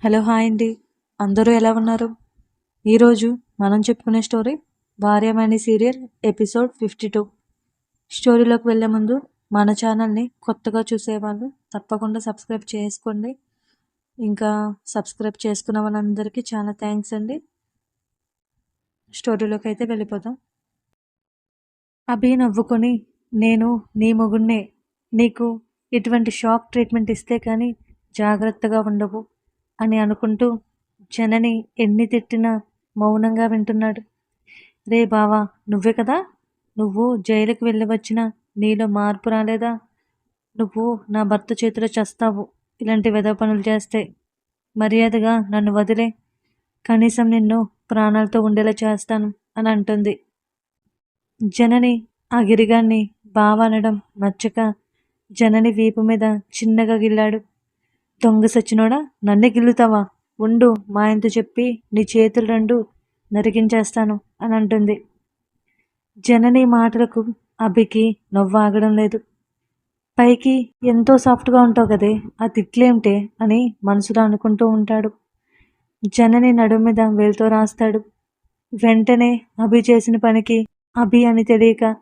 Hello hi అండి. అందరూ ఎలా ఉన్నారు? ఈరోజు మనం చెప్పుకునే స్టోరీ భార్యమణి సీరియల్ ఎపిసోడ్ 52. స్టోరీలోకి వెళ్ళే ముందు మన ఛానల్ని కొత్తగా చూసేవాళ్ళు తప్పకుండా సబ్స్క్రైబ్ చేసుకోండి. ఇంకా సబ్స్క్రైబ్ చేసుకున్న వాళ్ళందరికీ చాలా థ్యాంక్స్ అండి. స్టోరీలోకి అయితే వెళ్ళిపోదాం. అభి నవ్వుకొని, నేను నీ మొగుణ్ణే, నీకు ఇటువంటి షాక్ ట్రీట్మెంట్ ఇస్తే కానీ జాగ్రత్తగా ఉండవు అని అనుకుంటూ జనని ఎన్ని తిట్టినా మౌనంగా వింటున్నాడు. రే బావా, నువ్వే కదా, నువ్వు జైలుకి వెళ్ళి వచ్చినా నీలో మార్పు రాలేదా? నువ్వు నా భర్త చేతిలో చస్తావు ఇలాంటి వెధవ పనులు చేస్తే. మర్యాదగా నన్ను వదిలే, కనీసం నిన్ను ప్రాణాలతో ఉండేలా చేస్తాను అని అంటుంది. జనని ఆ గిరిగాన్ని బావ అనడం నచ్చక జనని వీపు మీద చిన్నగా గిల్లాడు. దొంగ సచ్చినోడా, నన్నే గిల్లుతావా? ఉండు, మా ఇంత చెప్పి నీ చేతులు రెండు నరికించేస్తాను అని అంటుంది. జనని మాటలకు అభికి నవ్వు ఆగడం లేదు. పైకి ఎంతో సాఫ్ట్గా ఉంటావు కదే, ఆ తిట్లేమిటే అని మనసులో అనుకుంటూ ఉంటాడు. జనని నడుము మీద వేలుతో రాస్తాడు. వెంటనే అభి చేసిన పనికి అభి అని తెలియక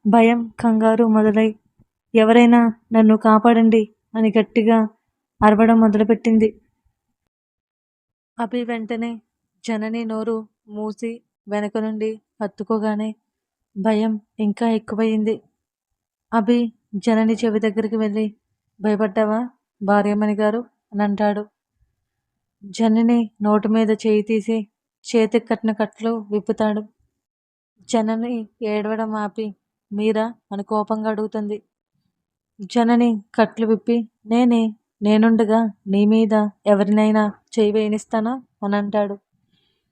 భయం, కంగారు మొదలై ఎవరైనా నన్ను కాపాడండి అని గట్టిగా అరవడం మొదలుపెట్టింది. అభి వెంటనే జనని నోరు మూసి వెనక నుండి హత్తుకోగానే భయం ఇంకా ఎక్కువయింది. అభి జనని చెవి దగ్గరికి వెళ్ళి, భయపడ్డావా భార్యమణి గారు అని అంటాడు. జనని నోటు మీద చేయి తీసి చేతికి కట్టిన కట్లు విప్పుతాడు. జనని ఏడవడం ఆపి, మీరా అని కోపంగా అడుగుతుంది. జనని కట్లు విప్పి, నేనుండగా నీ మీద ఎవరినైనా చేయి వేయనిస్తానా అని అంటాడు.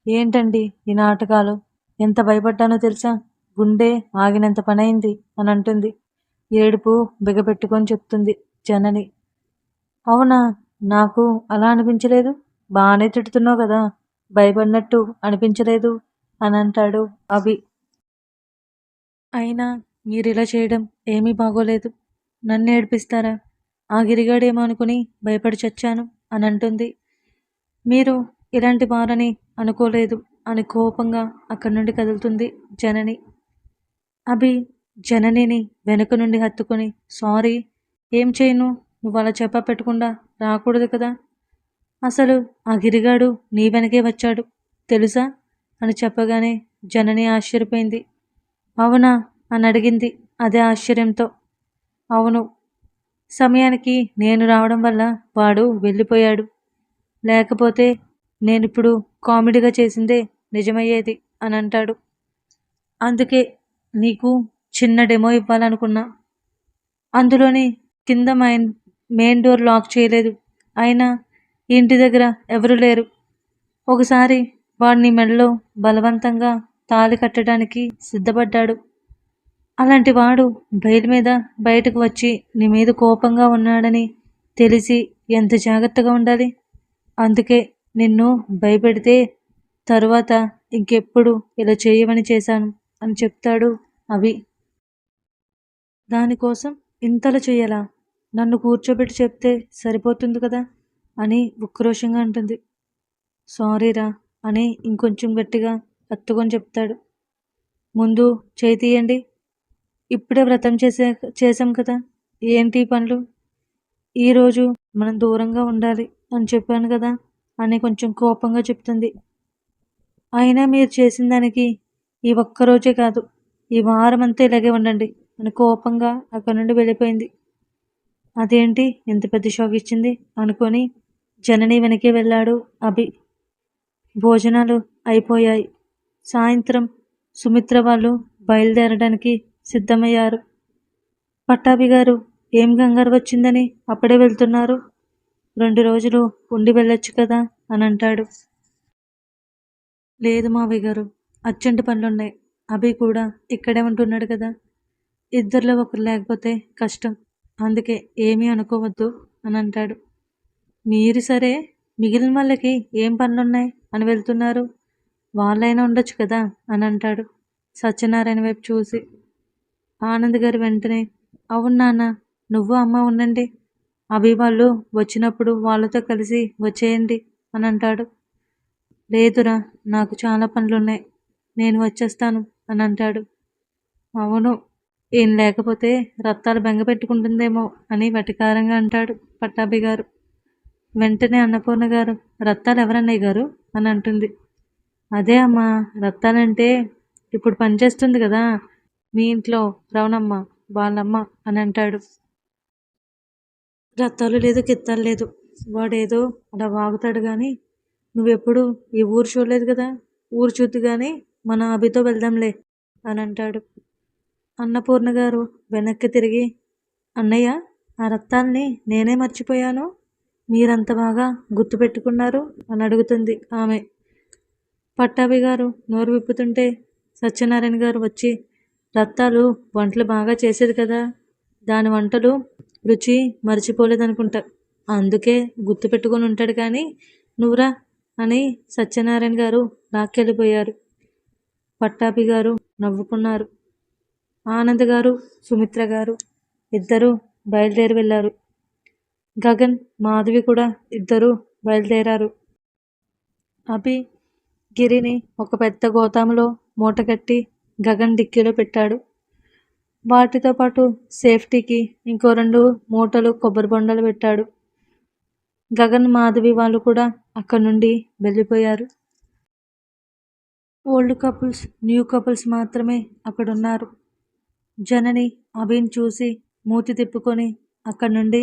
ఏంటండి ఈ నాటకాలు, ఎంత భయపడ్డానో తెలుసా, గుండె ఆగినంత పనైంది అని అంటుంది. ఏడుపు బిగపెట్టుకొని చెప్తుంది జనని. అవునా, నాకు అలా అనిపించలేదు, బాగానే తిడుతున్నావు కదా, భయపడినట్టు అనిపించలేదు అని అంటాడు అభి. అయినా మీరిలా చేయడం ఏమీ బాగోలేదు, నన్ను ఏడిపిస్తారా? ఆ గిరిగాడేమో అనుకుని భయపడి చచ్చాను అని అంటుంది. మీరు ఇలాంటి వారని అనుకోలేదు అని కోపంగా అక్కడి నుండి కదులుతుంది జనని. అభి జననిని వెనుక నుండి హత్తుకొని, సారీ, ఏం చేయను, నువ్వు అలా చెప్ప పెట్టకుండా రాకూడదు కదా, అసలు ఆ గిరిగాడు నీ వెనకే వచ్చాడు తెలుసా అని చెప్పగానే జనని ఆశ్చర్యపోయింది. అవునా అని అడిగింది అదే ఆశ్చర్యంతో. అవును, సమయానికి నేను రావడం వల్ల వాడు వెళ్ళిపోయాడు, లేకపోతే నేనిప్పుడు కామెడీగా చేసిందే నిజమయ్యేది అని అంటాడు. అందుకే నీకు చిన్న డెమో ఇవ్వాలనుకున్నా, అందులోని కింద మెయిన్ డోర్ లాక్ చేయలేదు, అయినా ఇంటి దగ్గర ఎవరు లేరు. ఒకసారి వాడిని మెడలో బలవంతంగా తాళి కట్టడానికి సిద్ధపడ్డాడు. అలాంటి వాడు బయలు మీద బయటకు వచ్చి నీ మీద కోపంగా ఉన్నాడని తెలిసి ఎంత జాగ్రత్తగా ఉండాలి. అందుకే నిన్ను భయపెడితే తరువాత ఇంకెప్పుడు ఇలా చేయమని చేశాను అని చెప్తాడు అవి. దానికోసం ఇంతలా చెయ్యాలా? నన్ను కూర్చోబెట్టి చెప్తే సరిపోతుంది కదా అని ఉక్రోషంగా అంటుంది. సారీరా అని ఇంకొంచెం గట్టిగా హత్తుకొని చెప్తాడు. ముందు చేయి తీయండి, ఇప్పుడే వ్రతం చేసాం కదా, ఏంటి పనులు? ఈరోజు మనం దూరంగా ఉండాలి అని చెప్పాను కదా అని కొంచెం కోపంగా చెప్తుంది. అయినా మీరు చేసిన దానికి ఈ ఒక్కరోజే కాదు, ఈ వారం అంతా ఇలాగే ఉండండి అని కోపంగా అక్కడి నుండి వెళ్ళిపోయింది. అదేంటి ఎంత పెద్ద షాక్ ఇచ్చింది అనుకొని జనని వెనకే వెళ్ళాడు అభి. భోజనాలు అయిపోయాయి. సాయంత్రం సుమిత్ర వాళ్ళు బయలుదేరడానికి సిద్ధమయ్యారు. పట్టాభి గారు, ఏం కంగారు వచ్చిందని అప్పుడే వెళ్తున్నారు, 2 రోజులు ఉండి వెళ్ళొచ్చు కదా అని అంటాడు. లేదు మావయ్య గారు, అర్జెంటు పనులున్నాయి, అభి కూడా ఇక్కడే ఉంటున్నాడు కదా, ఇద్దరిలో ఒకరు లేకపోతే కష్టం, అందుకే ఏమీ అనుకోవద్దు అని అంటాడు. మీరు సరే, మిగిలిన వాళ్ళకి ఏం పనులున్నాయి అని వెళ్తున్నారు, వాళ్ళైనా ఉండొచ్చు కదా అని అంటాడు సత్యనారాయణ వైపు చూసి. ఆనంద్ గారు వెంటనే, అవును నాన్న, నువ్వు అమ్మ ఉండండి, అభి వాళ్ళు వచ్చినప్పుడు వాళ్ళతో కలిసి వచ్చేయండి అని అంటాడు. లేదురా, నాకు చాలా పనులున్నాయి, నేను వచ్చేస్తాను అని అంటాడు. అవును, ఈయన లేకపోతే రత్తాలు బెంగ పెట్టుకుంటుందేమో అని వెటకారంగా అంటాడు పట్టాభి గారు. వెంటనే అన్నపూర్ణ గారు, రత్తాలు ఎవరన్నయ్య గారు అని అంటుంది. అదే అమ్మా, రత్తాలంటే ఇప్పుడు పనిచేస్తుంది కదా మీ ఇంట్లో రవణమ్మ, వాళ్ళమ్మ అని అంటాడు. రత్తాలు లేదు, కిత్తాలు లేదు, వాడేదో అలా వాగుతాడు కానీ నువ్వెప్పుడు ఈ ఊరు చూడలేదు కదా, ఊరు చూద్దు కానీ మన అభితో వెళ్దాంలే అని అంటాడు. అన్నపూర్ణ గారు వెనక్కి తిరిగి, అన్నయ్య, ఆ రత్తాల్ని నేనే మర్చిపోయాను, మీరంత బాగా గుర్తుపెట్టుకున్నారు అని అడుగుతుంది ఆమె. పట్టాభి గారు నోరు విప్పుతుంటే సత్యనారాయణ గారు వచ్చి, రత్తాలు వంటలు బాగా చేసేది కదా, దాని వంటలు రుచి మర్చిపోలేదనుకుంటా, అందుకే గుర్తుపెట్టుకొని ఉంటాడు కానీ నువ్వురా అని సత్యనారాయణ గారు లాక్కెళ్ళిపోయారు. పట్టాభి గారు నవ్వుకున్నారు. ఆనంద్ గారు, సుమిత్ర గారు ఇద్దరూ బయలుదేరి వెళ్ళారు. గగన్, మాధవి కూడా ఇద్దరూ బయలుదేరారు. అభి గిరిని ఒక పెద్ద గోతాములో మూటగట్టి గగన్ డిక్కీలో పెట్టాడు. వాటితో పాటు సేఫ్టీకి ఇంకో 2 మూటలు కొబ్బరి బొండాలు పెట్టాడు. గగన్, మాధవి వాళ్ళు కూడా అక్కడి నుండి వెళ్ళిపోయారు. ఓల్డ్ కపుల్స్, న్యూ కపుల్స్ మాత్రమే అక్కడున్నారు. జనని అభిని చూసి మూతి తిప్పుకొని అక్కడి నుండి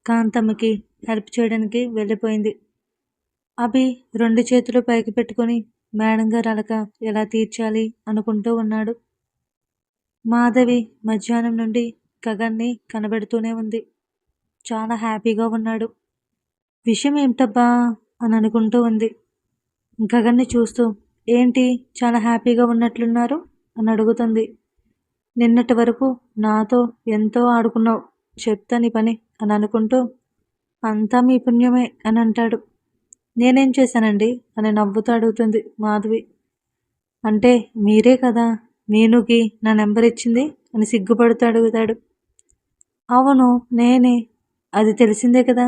కాంతమ్మకి హెల్ప్ చేయడానికి వెళ్ళిపోయింది. అభి 2 చేతులు పైకి పెట్టుకొని మేడం గారు అలక ఎలా తీర్చాలి అనుకుంటూ ఉన్నాడు. మాధవి మధ్యాహ్నం నుండి గగన్ని కనబెడుతూనే ఉంది. చాలా హ్యాపీగా ఉన్నాడు. విషయం ఏమిటబ్బా అని అనుకుంటూ ఉంది. గగన్ని చూస్తూ, ఏంటి చాలా హ్యాపీగా ఉన్నట్లున్నారు అని అడుగుతుంది. నిన్నటి వరకు నాతో ఎంతో ఆడుకున్నావు, చెప్తా నీ పని అని అనుకుంటూ, అంతా మీ పుణ్యమే అని అంటాడు. నేనేం చేశానండి అని నవ్వుతూ అడుగుతుంది మాధవి. అంటే మీరే కదా మీనుకి నా నెంబర్ ఇచ్చింది అని సిగ్గుపడుతూ అడుగుతాడు. అవును నేనే, అది తెలిసిందే కదా,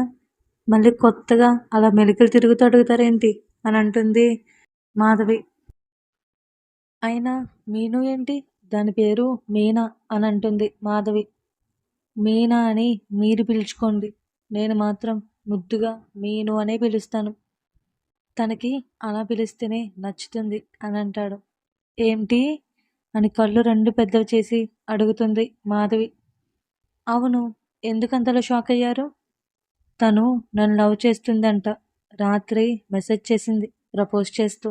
మళ్ళీ కొత్తగా అలా మెలికలు తిరుగుతూ అడుగుతారేంటి అని అంటుంది మాధవి. అయినా మీను ఏంటి, దాని పేరు మీనా అని అంటుంది మాధవి. మీనా అని మీరు పిలుచుకోండి, నేను మాత్రం ముద్దుగా మీను అనే పిలుస్తాను, తనకి అలా పిలిస్తేనే నచ్చుతుంది అని అంటాడు. ఏంటి అని కళ్ళు 2 పెద్దవి చేసి అడుగుతుంది మాధవి. అవును, ఎందుకంతలో షాక్ అయ్యారు? తను నన్ను లవ్ చేస్తుందంట, రాత్రి మెసేజ్ చేసింది ప్రపోజ్ చేస్తూ.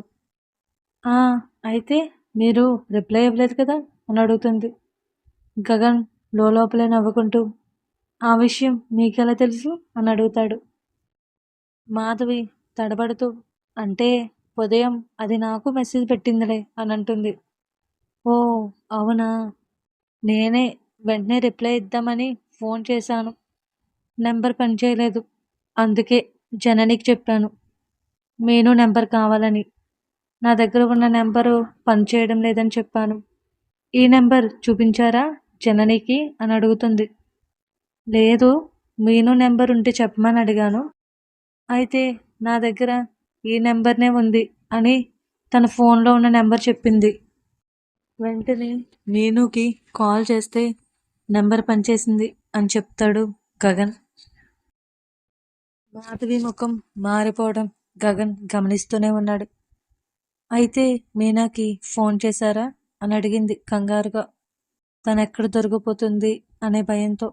అయితే మీరు రిప్లై ఇవ్వలేదు కదా అని అడుగుతుంది. గగన్ లోపలే నవ్వుకుంటూ, ఆ విషయం మీకెలా తెలుసు అని అడుగుతాడు. మాధవి తడబడుతూ, అంటే ఉదయం అది నాకు మెసేజ్ పెట్టిందిలే అని అంటుంది. ఓ అవునా, నేనే వెంటనే రిప్లై ఇద్దామని ఫోన్ చేశాను, నెంబర్ పనిచేయలేదు, అందుకే జననికి చెప్పాను మీను నెంబర్ కావాలని, నా దగ్గర ఉన్న నెంబరు పనిచేయడం లేదని చెప్పాను. ఈ నెంబర్ చూపించారా జననికి అని అడుగుతుంది. లేదు, మీను నెంబర్ ఉంటే చెప్పమని అడిగాను, అయితే నా దగ్గర ఈ నెంబర్నే ఉంది అని తన ఫోన్లో ఉన్న నెంబర్ చెప్పింది. వెంటనే మీనుకి కాల్ చేస్తే నెంబర్ పనిచేసింది అని చెప్తాడు గగన్. మాధవి ముఖం మారిపోవడం గగన్ గమనిస్తూనే ఉన్నాడు. అయితే మీనాకి ఫోన్ చేశారా అని అడిగింది కంగారుగా, తనెక్కడ దొరికిపోతుంది అనే భయంతో.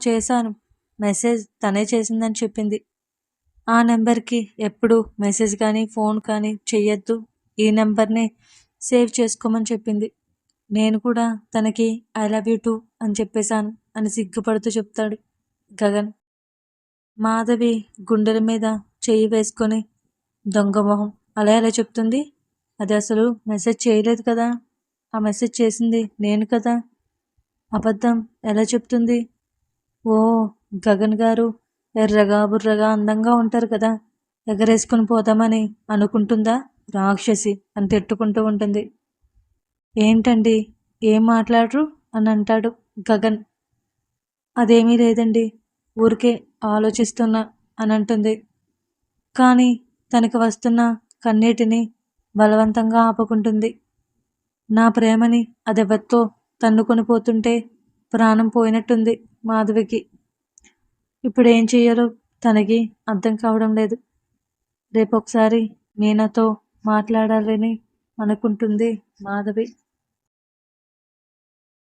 చేశాను, మెసేజ్ తనే చేసిందని చెప్పింది, ఆ నెంబర్కి ఎప్పుడు మెసేజ్ కానీ ఫోన్ కానీ చెయ్యొద్దు, ఈ నెంబర్నే సేవ్ చేసుకోమని చెప్పింది, నేను కూడా తనకి ఐ లవ్ యూ టూ అని చెప్పేశాను అని సిగ్గుపడుతూ చెప్తాడు గగన్. మాధవి గుండెల మీద చెయ్యి వేసుకొని, దొంగ మొహం, అలా ఎలా చెప్తుంది, అది అసలు మెసేజ్ చేయలేదు కదా, ఆ మెసేజ్ చేసింది నేను కదా, అబద్ధం ఎలా చెప్తుంది, ఓ గగన్ గారు ఎర్రగా బుర్రగా అందంగా ఉంటారు కదా, ఎగరేసుకుని పోదామని అనుకుంటుందా రాక్షసి అని తిట్టుకుంటూ ఉంటుంది. ఏంటండి ఏం మాట్లాడరు అని అంటాడు గగన్. అదేమీ లేదండి, ఊరికే ఆలోచిస్తున్నా అని అంటుంది. కానీ తనకి వస్తున్న కన్నీటిని బలవంతంగా ఆపుకుంటుంది. నా ప్రేమని అదెవరితో తన్నుకొని పోతుంటే ప్రాణం పోయినట్టుంది మాధవికి. ఇప్పుడు ఏం చెయ్యాలో తనకి అర్థం కావడం లేదు. రేపొకసారి మీనాతో మాట్లాడాలని అనుకుంటుంది మాధవి.